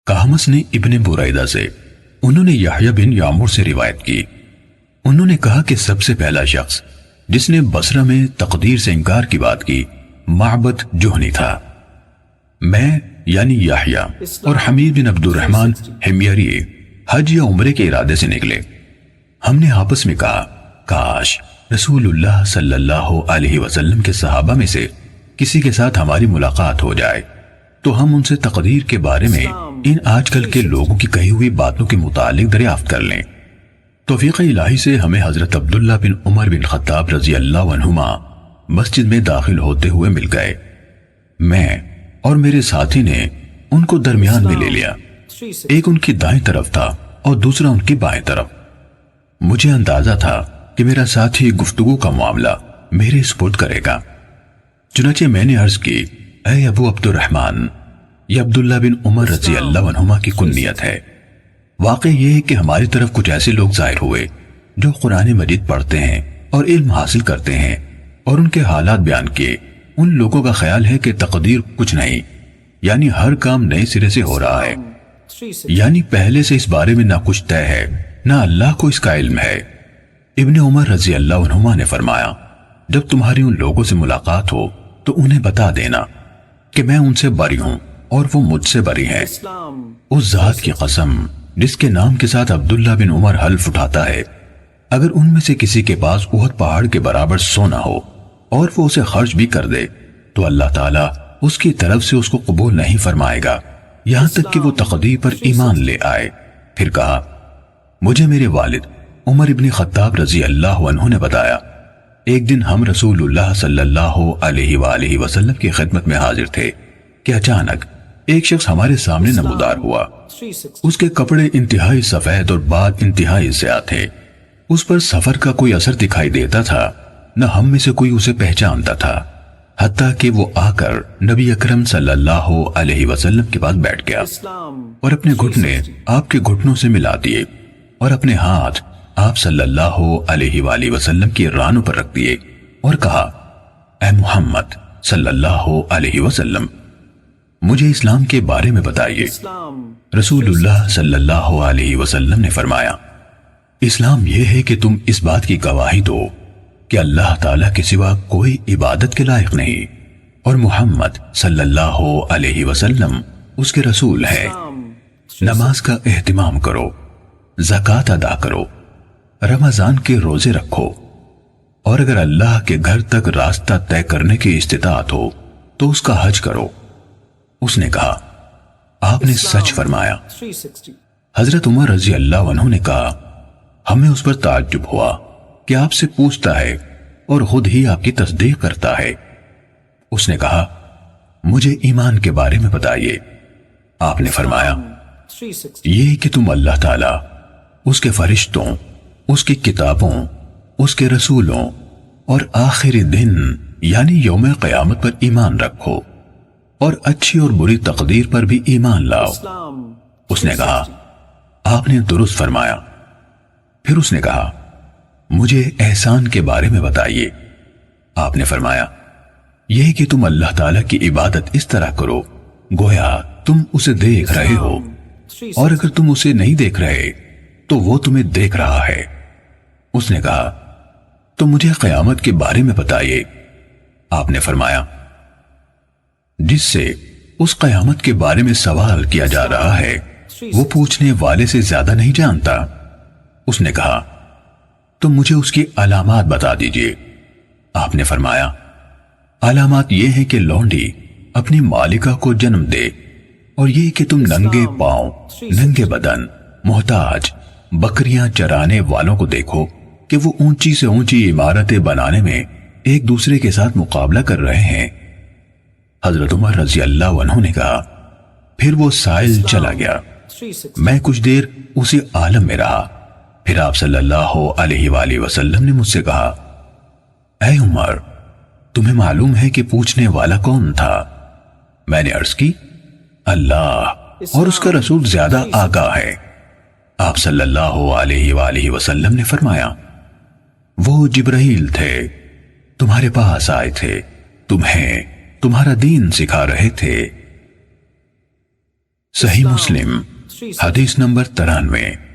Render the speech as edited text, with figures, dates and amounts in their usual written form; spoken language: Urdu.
کہمس نے ابن بریدہ سے، انہوں نے یحییٰ بن یعمر سے روایت کی، انہوں نے کہا کہ سب سے پہلا شخص جس نے بصرہ میں تقدیر سے انکار کی بات کی معبد جہنی تھا۔ میں یعنی یحییٰ اور حمید بن عبد الرحمن حمیری حج یا عمرے کے ارادے سے نکلے۔ ہم نے آپس میں کہا کاش رسول اللہ صلی اللہ علیہ وسلم کے صحابہ میں سے کسی کے ساتھ ہماری ملاقات ہو جائے تو ہم ان سے تقدیر کے بارے میں ان آج کل کے لوگوں کی کہی ہوئی باتوں کے متعلق دریافت کر لیں۔ توفیق الہی سے ہمیں حضرت عبداللہ بن عمر بن خطاب رضی اللہ عنہما مسجد میں داخل ہوتے ہوئے مل گئے۔ میں اور میرے ساتھی نے ان کو درمیان میں لے لیا، ایک ان کی دائیں طرف تھا اور دوسرا ان کی بائیں طرف۔ مجھے اندازہ تھا کہ میرا ساتھی گفتگو کا معاملہ میرے سپرد کرے گا، چنانچہ میں نے عرض کی، اے ابو عبد الرحمن، یہ عبداللہ بن عمر رضی اللہ عنہما کی کنیت ہے۔ واقع یہ ہے کہ ہماری طرف کچھ ایسے لوگ ظاہر ہوئے جو قرآن مجید پڑھتے ہیں اور علم حاصل کرتے ہیں، اور ان کے حالات بیان کیے۔ ان لوگوں کا خیال ہے کہ تقدیر کچھ نہیں، یعنی ہر کام نئے سرے سے ہو رہا ہے، یعنی پہلے سے اس بارے میں نہ کچھ طے ہے نہ اللہ کو اس کا علم ہے۔ ابن عمر رضی اللہ عنہما نے فرمایا، جب تمہاری ان لوگوں سے ملاقات ہو تو انہیں بتا دینا کہ میں ان سے بری ہوں اور وہ مجھ سے بری ہیں۔ اس ذات کی قسم جس کے نام کے ساتھ عبداللہ بن عمر حلف اٹھاتا ہے، اگر ان میں سے کسی کے پاس احد پہاڑ کے برابر سونا ہو اور وہ اسے خرچ بھی کر دے تو اللہ تعالیٰ اس کی طرف سے اس کو قبول نہیں فرمائے گا یہاں تک کہ وہ تقدیر پر ایمان لے آئے۔ پھر کہا، مجھے میرے والد عمر ابن خطاب رضی اللہ عنہ نے بتایا، ایک دن ہم رسول اللہ صلی اللہ علیہ وآلہ وسلم کی خدمت میں حاضر تھے کہ اچانک ایک شخص ہمارے سامنے نمودار ہوا۔ اس کے کپڑے انتہائی سفید اور بال انتہائی زیادہ تھے، اس پر سفر کا کوئی اثر دکھائی دیتا تھا، نہ ہم میں سے کوئی اسے پہچانتا تھا، حتیٰ کہ وہ آ کر نبی اکرم صلی اللہ علیہ وسلم کے پاس بیٹھ گیا اور اپنے گھٹنے آپ کے گھٹنوں سے ملا دیے اور اپنے ہاتھ آپ صلی اللہ علیہ وآلہ وسلم کی رانوں پر رکھ دیے اور کہا، اے محمد صلی اللہ علیہ وسلم، مجھے اسلام کے بارے میں بتائیے۔ رسول اللہ صلی اللہ علیہ وسلم نے فرمایا، اسلام یہ ہے کہ تم اس بات کی گواہی دو کہ اللہ تعالیٰ کے سوا کوئی عبادت کے لائق نہیں اور محمد صلی اللہ علیہ وسلم اس کے رسول ہے۔ نماز کا اہتمام کرو، زکوٰۃ ادا کرو، رمضان کے روزے رکھو، اور اگر اللہ کے گھر تک راستہ طے کرنے کی استطاعت ہو تو اس کا حج کرو۔ اس نے کہا، آپ نے سچ فرمایا۔ حضرت عمر رضی اللہ عنہ نے کہا، ہمیں اس پر تعجب ہوا کہ آپ سے پوچھتا ہے اور خود ہی آپ کی تصدیق کرتا ہے۔ اس نے کہا، مجھے ایمان کے بارے میں بتائیے۔ آپ نے فرمایا، یہ کہ تم اللہ تعالیٰ، اس کے فرشتوں، اس کی کتابوں، اس کے رسولوں اور آخری دن یعنی یوم قیامت پر ایمان رکھو اور اچھی اور بری تقدیر پر بھی ایمان لاؤ۔ اس نے کہا، آپ نے درست فرمایا۔ پھر اس نے کہا، مجھے احسان کے بارے میں بتائیے۔ آپ نے فرمایا، یہ کہ تم اللہ تعالیٰ کی عبادت اس طرح کرو گویا تم اسے دیکھ رہے ہو، اور اگر تم اسے نہیں دیکھ رہے تو وہ تمہیں دیکھ رہا ہے۔ اس نے کہا، تو مجھے قیامت کے بارے میں بتائیے۔ آپ نے فرمایا، جس سے اس قیامت کے بارے میں سوال کیا جا رہا ہے وہ پوچھنے والے سے زیادہ نہیں جانتا۔ اس نے کہا، تو مجھے اس کی علامات بتا دیجئے۔ آپ نے فرمایا، علامات یہ ہیں کہ لونڈی اپنی مالکہ کو جنم دے، اور یہ کہ تم ننگے پاؤں، ننگے بدن، محتاج، بکریاں چرانے والوں کو دیکھو کہ وہ اونچی سے اونچی عمارتیں بنانے میں ایک دوسرے کے ساتھ مقابلہ کر رہے ہیں۔ حضرت عمر رضی اللہ عنہ نے کہا، پھر وہ سائل چلا گیا۔ میں کچھ دیر اسی عالم میں رہا، پھر آپ صلی اللہ علیہ وآلہ وسلم نے مجھ سے کہا، اے عمر، تمہیں معلوم ہے کہ پوچھنے والا کون تھا؟ میں نے عرض کی، اللہ اور اس کا رسول زیادہ آگاہ ہے۔ آپ صلی اللہ علیہ وآلہ وسلم نے فرمایا، وہ جبرائیل تھے، تمہارے پاس آئے تھے، تمہیں تمہارا دین سکھا رہے تھے۔ صحیح مسلم حدیث نمبر 93